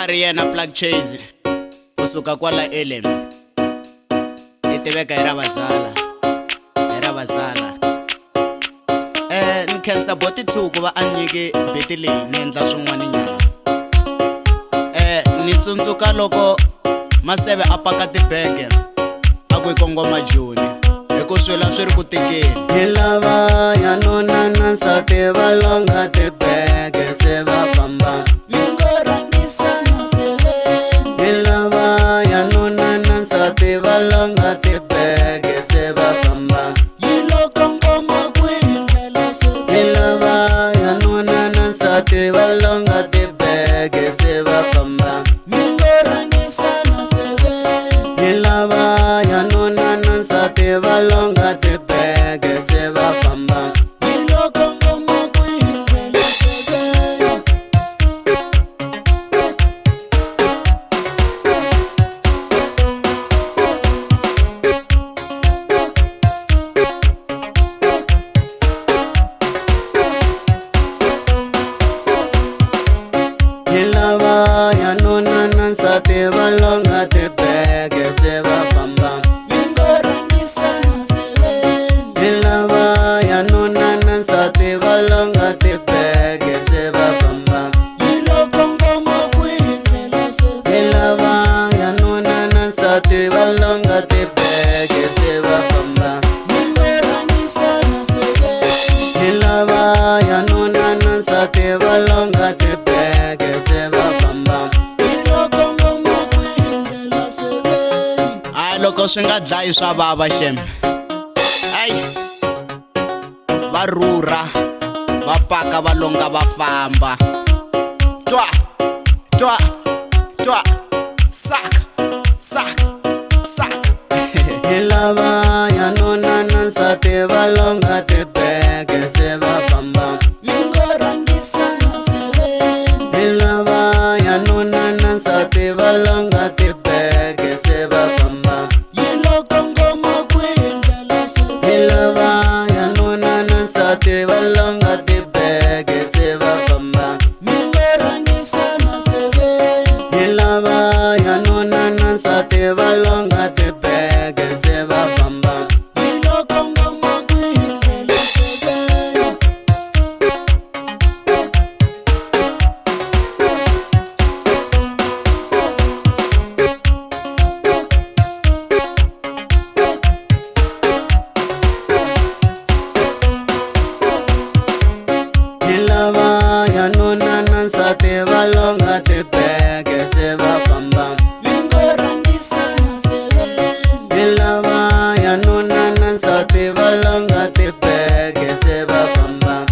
ri yena Plug Chase kusuka kwala Elem, i tiveka hi ra Vasala. Ni khensa boti 2 ku va a nyike beti leyi ni endla swin'wana nyana. Ni tsundzuka loko Maseve a paka tibege a ku kongoma Joni hi ku swila swi ri ku tikeni. Hi lava ya nuna na nsati va longa tibege se va famba. Hi lava ya nuna na nsati va longa tibege se va famba. Hi lava ya nuna na nsati va longa tibege se va famba. Hi lava ya nuna na nsati va longa tibege se va famba. Hi lava ya nuna na nsati va longa tibege se va famba. Hi lava ya nuna na nsati va longa tibege se va famba. Hi lava ya nuna na nsati va longa tibege se va famba. Hi lava ya nuna na nsati va longa tibege se va famba. Loko swi nga dlayi swa vava shem, va rhurha va paka va longa va famba. Twa twa twa saka saka saka. Hi lava ya nuna na nsati va longa tibege se va famba. Hi lava ya nuna na nsati va longa tibege se va famba. Hi lava ya nuna na nsati va longa tibege se va famba. Hi lava ya nuna na nsati va longa tibege se va famba. Hi lava ya nuna na nsati va longa tibege se va famba. Hi lava ya nuna na nsati va longa tibege se va famba.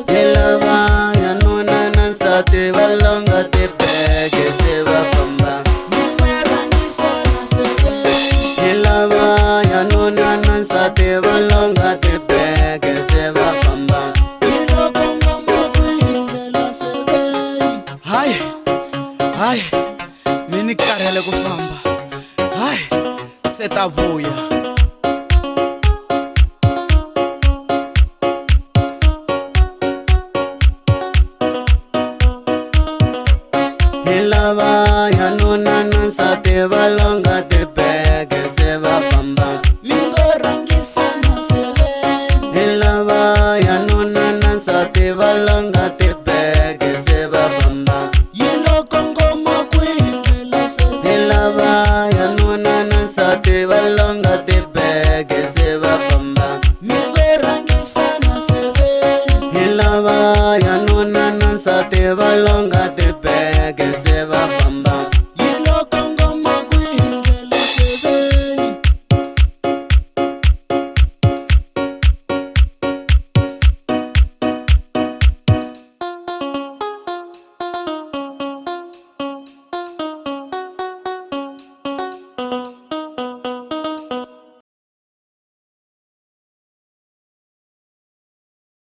Hi lava ya nuna na nsati va longa tibege se va famba. Hi lava ya nuna na nsati va longa tibege se va famba. Hai mini karhele ku famba, se ta vuya. Hi lava ya nuna na nsati va longa tibege se va famba. Hi lava ya nuna na nsati va longa tibege se va famba. Hi lava ya nuna na nsati va longa tibege se va famba. Hi lava ya nuna na nsati va longa tibege se va famba.